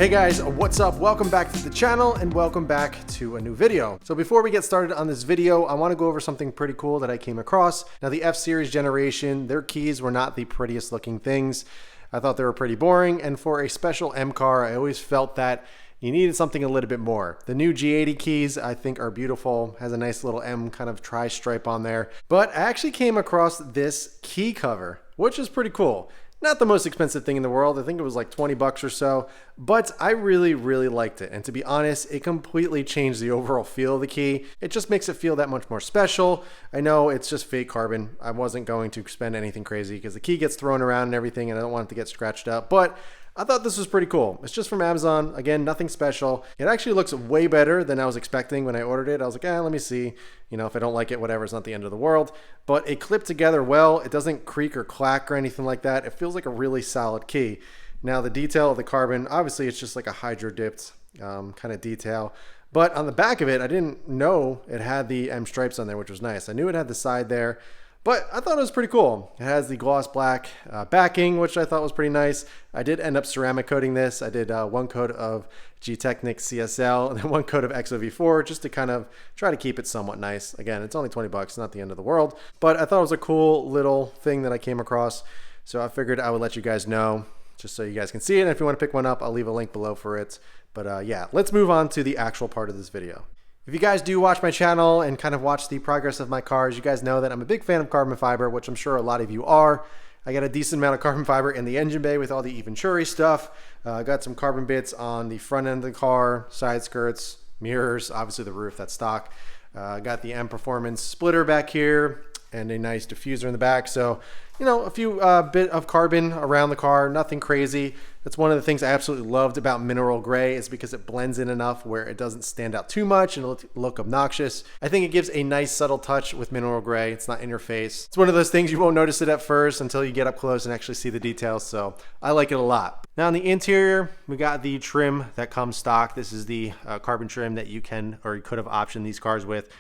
Hey guys, what's up? Welcome back to the channel and welcome back to a new video. So before we get started on this video, I want to go over something pretty cool that I came across. Now the F series generation, their keys were not the prettiest looking things. I thought they were pretty boring, and for a special M car, I always felt that you needed something a little bit more. The new G80 keys I think are beautiful, has a nice little M kind of tri-stripe on there. But I actually came across this key cover, which is pretty cool. Not the most expensive thing in the world. I think it was like 20 bucks or so, but I really liked it. And to be honest, it completely changed the overall feel of the key. It just makes it feel that much more special. I know it's just fake carbon. I wasn't going to spend anything crazy because the key gets thrown around and everything and I don't want it to get scratched up, but I thought this was pretty cool. It's just from Amazon. Again, nothing special. It actually looks way better than I was expecting when I ordered it. I was like, let me see. You know, if I don't like it, whatever, it's not the end of the world. But it clipped together well. It doesn't creak or clack or anything like that. It feels like a really solid key. Now, the detail of the carbon, obviously, it's just like a hydro-dipped kind of detail. But on the back of it, I didn't know it had the M stripes on there, which was nice. I knew it had the side there. But I thought it was pretty cool. It has the gloss black backing, which I thought was pretty nice. I did end up ceramic coating this. I did one coat of G-Technic CSL and then one coat of XOV4 just to kind of try to keep it somewhat nice. Again, it's only 20 bucks, not the end of the world. But I thought it was a cool little thing that I came across. So I figured I would let you guys know just so you guys can see it. And if you want to pick one up, I'll leave a link below for it. But yeah, let's move on to the actual part of this video. If you guys do watch my channel and kind of watch the progress of my cars, you guys know that I'm a big fan of carbon fiber, which I'm sure a lot of you are. I got a decent amount of carbon fiber in the engine bay with all the Venturi stuff. I got some carbon bits on the front end of the car, side skirts, mirrors, obviously the roof, that's stock. Got the M Performance splitter back here and a nice diffuser in the back. So, you know, a few bit of carbon around the car, nothing crazy. That's one of the things I absolutely loved about mineral gray is because it blends in enough where it doesn't stand out too much and look obnoxious. I think it gives a nice subtle touch with mineral gray. It's not in your face. It's one of those things you won't notice it at first until you get up close and actually see the details. So I like it a lot. Now on the interior, we got the trim that comes stock. This is the carbon trim that you can or you could have optioned these cars with.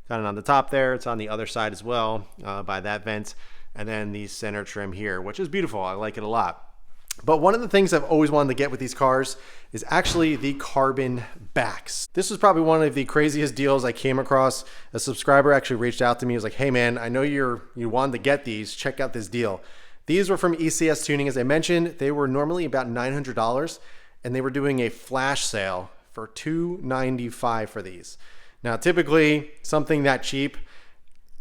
Got it on the top there. It's on the other side as well by that vent. And then the center trim here, which is beautiful. I like it a lot. But one of the things I've always wanted to get with these cars is actually the carbon backs. This was probably one of the craziest deals I came across. A subscriber actually reached out to me. He was like, hey man, I know you wanted to get these. Check out this deal. These were from ECS Tuning. As I mentioned, they were normally about $900 and they were doing a flash sale for $295 for these. Now, typically something that cheap,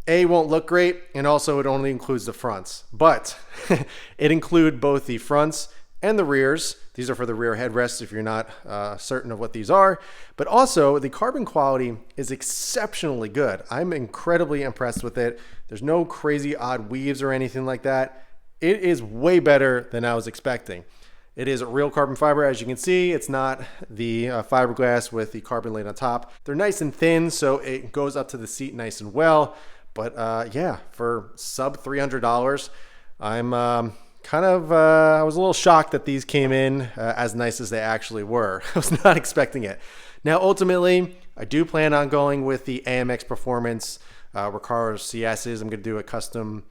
A, won't look great, and also it only includes the fronts, but it includes both the fronts and the rears. These are for the rear headrests if you're not certain of what these are, but also the carbon quality is exceptionally good. I'm incredibly impressed with it. There's no crazy odd weaves or anything like that. It is way better than I was expecting. It is real carbon fiber, as you can see. It's not the fiberglass with the carbon laid on top. They're nice and thin, so it goes up to the seat nice and well. But yeah, for sub $300, I'm I was a little shocked that these came in as nice as they actually were. I was not expecting it. Now, ultimately, I do plan on going with the AMX Performance Recaros CSs. I'm going to do a custom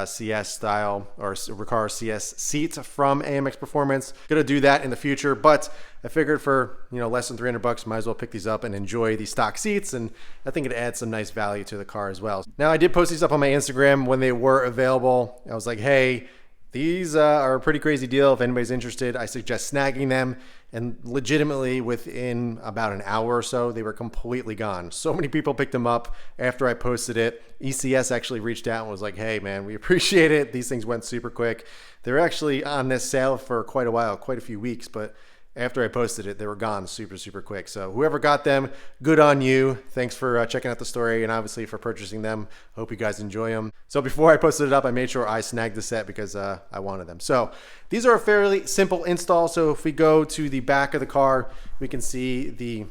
CS style or Recaros CS seat from AMX Performance. Gonna do that in the future, but I figured for less than 300 bucks, might as well pick these up and enjoy the stock seats, and I think it adds some nice value to the car as well. Now I did post these up on my Instagram when they were available. I was like, hey, these are a pretty crazy deal. If anybody's interested, I suggest snagging them. And legitimately within about an hour or so, they were completely gone. So many people picked them up after I posted it. ECS actually reached out and was like, hey man, we appreciate it. These things went super quick. They were actually on this sale for quite a while, quite a few weeks, but after I posted it, they were gone super quick. So whoever got them, good on you. Thanks for checking out the story and obviously for purchasing them. Hope you guys enjoy them. So before I posted it up, I made sure I snagged the set because I wanted them. So these are a fairly simple install. So if we go to the back of the car, we can see the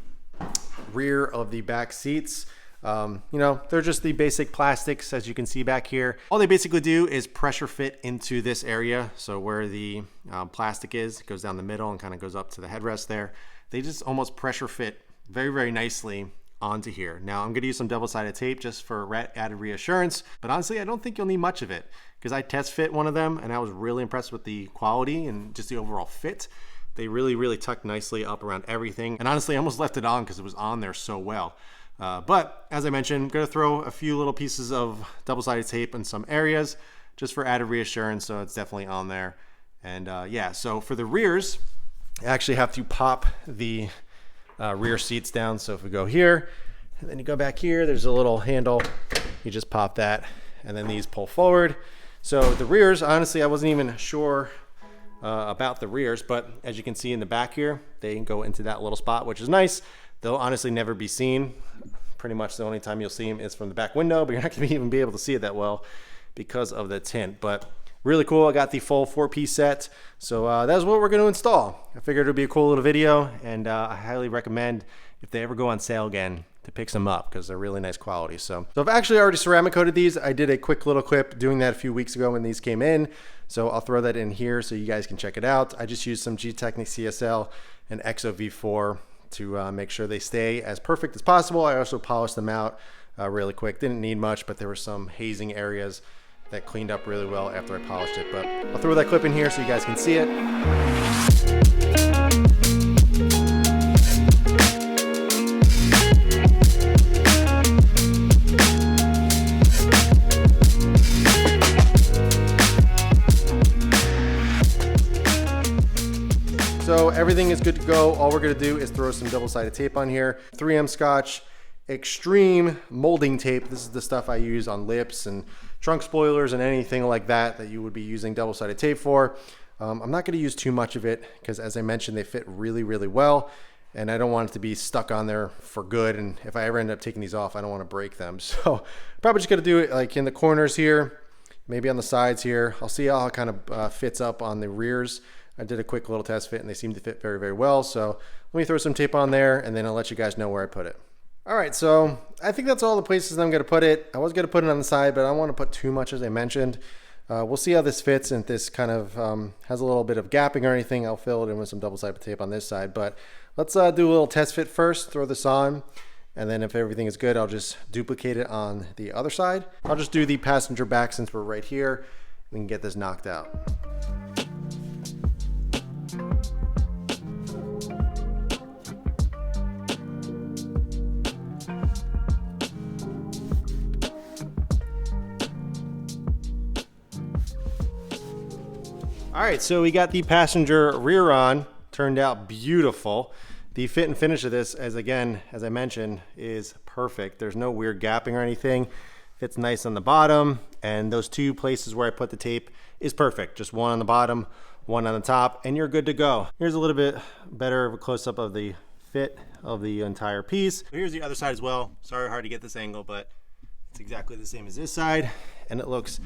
rear of the back seats. They're just the basic plastics, as you can see back here. All they basically do is pressure fit into this area. So where the plastic is, it goes down the middle and kind of goes up to the headrest there. They just almost pressure fit very nicely onto here. Now I'm going to use some double-sided tape just for added reassurance, but honestly I don't think you'll need much of it because I test fit one of them and I was really impressed with the quality and just the overall fit. They really tuck nicely up around everything. And honestly, I almost left it on because it was on there so well. But as I mentioned, I'm gonna throw a few little pieces of double-sided tape in some areas just for added reassurance, so it's definitely on there. And yeah, so for the rears, I actually have to pop the rear seats down. So if we go here, and then you go back here, there's a little handle. You just pop that, and then these pull forward. So the rears, honestly, I wasn't even sure about the rears, but as you can see in the back here, they can go into that little spot, which is nice. They'll honestly never be seen. Pretty much the only time you'll see them is from the back window, but you're not gonna even be able to see it that well because of the tint. But really cool. I got the full 4-piece set. So that's what we're gonna install. I figured it'd be a cool little video, and I highly recommend, if they ever go on sale again, to pick some up because they're really nice quality. So I've actually already ceramic coated these. I did a quick little clip doing that a few weeks ago when these came in. So I'll throw that in here so you guys can check it out. I just used some G-Technic CSL and EXO V4 to make sure they stay as perfect as possible. I also polished them out really quick. Didn't need much, but there were some hazing areas that cleaned up really well after I polished it. But I'll throw that clip in here so you guys can see it. So everything is good to go. All we're gonna do is throw some double-sided tape on here. 3M Scotch Extreme molding tape. This is the stuff I use on lips and trunk spoilers and anything like that you would be using double-sided tape for. I'm not gonna use too much of it because, as I mentioned, they fit really well, and I don't want it to be stuck on there for good. And if I ever end up taking these off, I don't wanna break them. So probably just gonna do it like in the corners here, maybe on the sides here. I'll see how it kind of fits up on the rears. I did a quick little test fit and they seem to fit very well. So let me throw some tape on there and then I'll let you guys know where I put it. All right, so I think that's all the places I'm gonna put it. I was gonna put it on the side, but I don't wanna put too much, as I mentioned. We'll see how this fits, and if this kind of has a little bit of gapping or anything, I'll fill it in with some double-sided tape on this side. But let's do a little test fit first, throw this on, and then if everything is good, I'll just duplicate it on the other side. I'll just do the passenger back since we're right here. We can get this knocked out. All right, so we got the passenger rear on, turned out beautiful. The fit and finish of this, as I mentioned, is perfect. There's no weird gapping or anything. Fits nice on the bottom, and those two places where I put the tape is perfect. Just one on the bottom, one on the top, and you're good to go. Here's a little bit better of a close-up of the fit of the entire piece. Here's the other side as well. Sorry, hard to get this angle, but it's exactly the same as this side, and it looks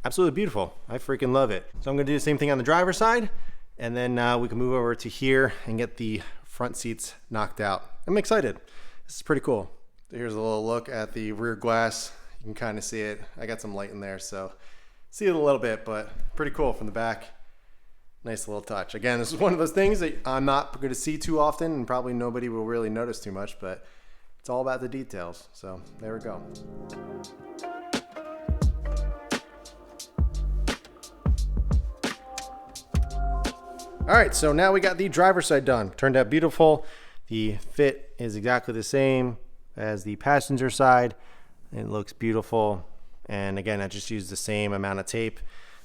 absolutely beautiful. I freaking love it. So I'm gonna do the same thing on the driver's side, and then we can move over to here and get the front seats knocked out. I'm excited. This is pretty cool. So here's a little look at the rear glass. You can kind of see it. I got some light in there, so see it a little bit, but pretty cool from the back. Nice little touch. Again, this is one of those things that I'm not gonna see too often, and probably nobody will really notice too much, but it's all about the details. So there we go. All right, so now we got the driver's side done. Turned out beautiful. The fit is exactly the same as the passenger side. It looks beautiful. And again, I just used the same amount of tape.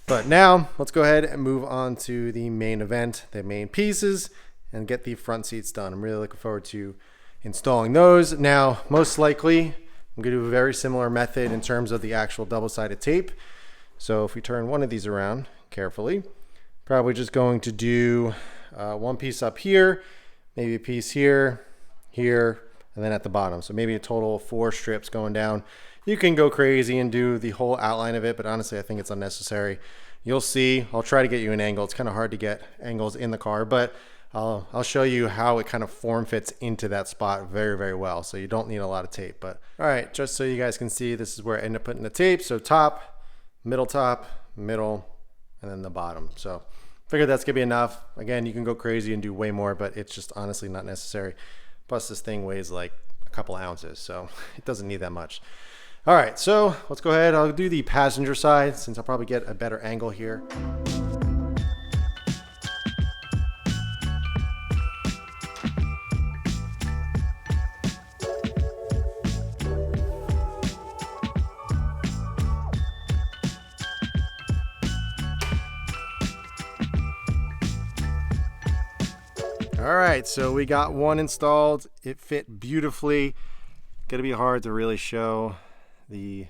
But now let's go ahead and move on to the main event, the main pieces, and get the front seats done. I'm really looking forward to installing those. Now, most likely, I'm gonna do a very similar method in terms of the actual double-sided tape. So if we turn one of these around carefully, probably just going to do one piece up here, maybe a piece here, here, and then at the bottom. So maybe a total of 4 strips going down. You can go crazy and do the whole outline of it, but honestly, I think it's unnecessary. You'll see. I'll try to get you an angle. It's kind of hard to get angles in the car, but I'll show you how it kind of form fits into that spot very well. So you don't need a lot of tape. But all right, just so you guys can see, this is where I end up putting the tape. So top, middle, and then the bottom. So figured that's gonna be enough. Again, you can go crazy and do way more, but it's just honestly not necessary. Plus this thing weighs like a couple ounces, so it doesn't need that much. All right, so let's go ahead. I'll do the passenger side since I'll probably get a better angle here. All right, so we got one installed. It fit beautifully. Gonna be hard to really show the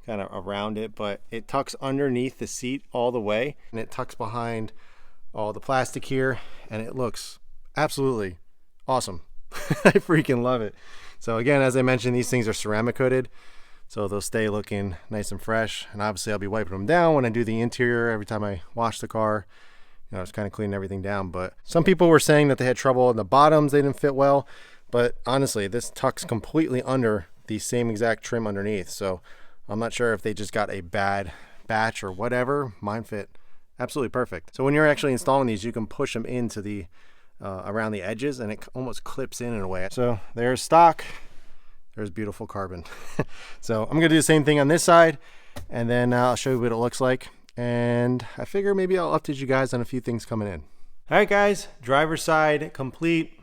kind of around it, but it tucks underneath the seat all the way, and it tucks behind all the plastic here, and it looks absolutely awesome. I freaking love it. So again, as I mentioned, these things are ceramic coated, so they'll stay looking nice and fresh. And obviously I'll be wiping them down when I do the interior every time I wash the car. You know, just kind of cleaning everything down. But some people were saying that they had trouble in the bottoms, they didn't fit well. But honestly, this tucks completely under the same exact trim underneath. So I'm not sure if they just got a bad batch or whatever. Mine fit absolutely perfect. So when you're actually installing these, you can push them into the around the edges, and it almost clips in a way. So there's stock, there's beautiful carbon. So I'm gonna do the same thing on this side, and then I'll show you what it looks like. And I figure maybe I'll update you guys on a few things coming in. All right guys, driver's side complete,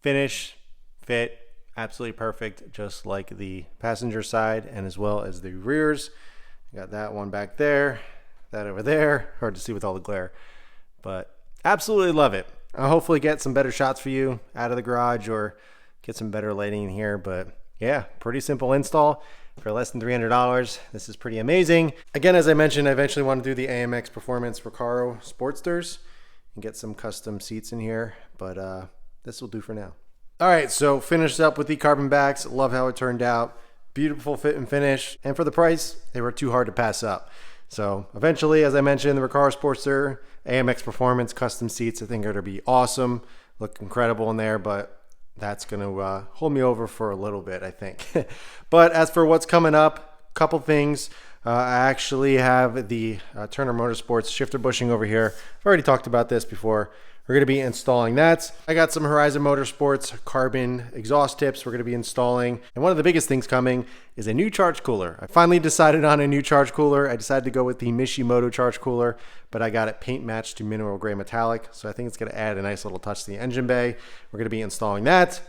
finish, fit, absolutely perfect, just like the passenger side and as well as the rears. Got that one back there, that over there, hard to see with all the glare, but absolutely love it. I'll hopefully get some better shots for you out of the garage or get some better lighting in here, but yeah, pretty simple install for less than $300. This is pretty amazing. Again, as I mentioned, I eventually want to do the AMX Performance Recaro Sportsters and get some custom seats in here, but this will do for now. All right, so finished up with the carbon backs. Love how it turned out. Beautiful fit and finish, and for the price, they were too hard to pass up. So eventually, as I mentioned, the Recaros Sportster AMX Performance custom seats I think are going to be awesome. Look incredible in there, but that's going to hold me over for a little bit, I think. But as for what's coming up, a couple things. I actually have the Turner Motorsports shifter bushing over here. I've already talked about this before. We're going to be installing that. I got some Horizon Motorsports carbon exhaust tips we're going to be installing. And one of the biggest things coming is a new charge cooler. I finally decided on a new charge cooler. I decided to go with the Mishimoto charge cooler, but I got it paint matched to mineral gray metallic. So I think it's going to add a nice little touch to the engine bay. We're going to be installing that.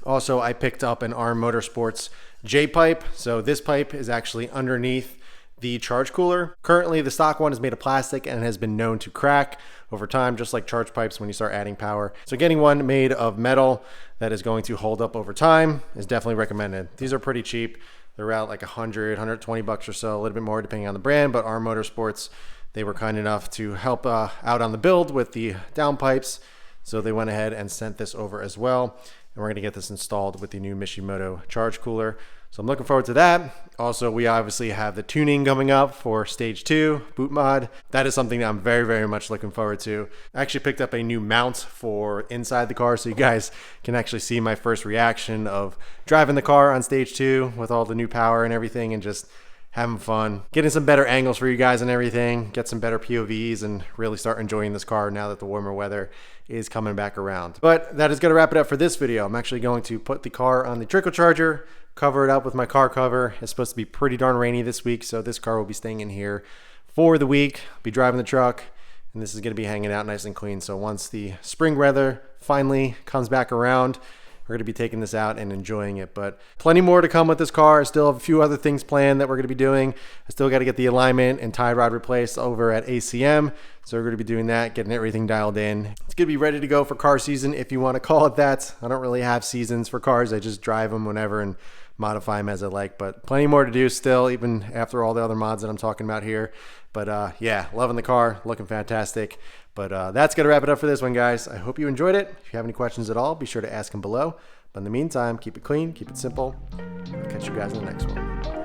Also, I picked up an ARM Motorsports J pipe. So this pipe is actually underneath the charge cooler. Currently, the stock one is made of plastic and has been known to crack over time, just like charge pipes when you start adding power. So getting one made of metal that is going to hold up over time is definitely recommended. These are pretty cheap. They're around like 100, 120 bucks or so, a little bit more depending on the brand, but ARM Motorsports, they were kind enough to help out on the build with the downpipes. So they went ahead and sent this over as well. And we're gonna get this installed with the new Mishimoto charge cooler. So I'm looking forward to that. Also, we obviously have the tuning coming up for stage 2 boot mod. That is something that I'm very, very much looking forward to. I actually picked up a new mount for inside the car, so you guys can actually see my first reaction of driving the car on stage 2 with all the new power and everything, and just having fun, getting some better angles for you guys and everything, get some better POVs, and really start enjoying this car now that the warmer weather is coming back around. But that is going to wrap it up for this video. I'm actually going to put the car on the trickle charger, cover it up with my car cover. It's supposed to be pretty darn rainy this week, so this car will be staying in here for the week. I'll be driving the truck, and this is going to be hanging out nice and clean. So once the spring weather finally comes back around, we're going to be taking this out and enjoying it. But plenty more to come with this car. I still have a few other things planned that we're going to be doing. I still got to get the alignment and tie rod replaced over at ACM. So we're going to be doing that, getting everything dialed in. It's going to be ready to go for car season, if you want to call it that. I don't really have seasons for cars. I just drive them whenever and modify them as I like. But plenty more to do still, even after all the other mods that I'm talking about here. But yeah, loving the car, looking fantastic. But that's going to wrap it up for this one, guys. I hope you enjoyed it. If you have any questions at all, be sure to ask them below. But in the meantime, keep it clean, keep it simple. I'll catch you guys in the next one.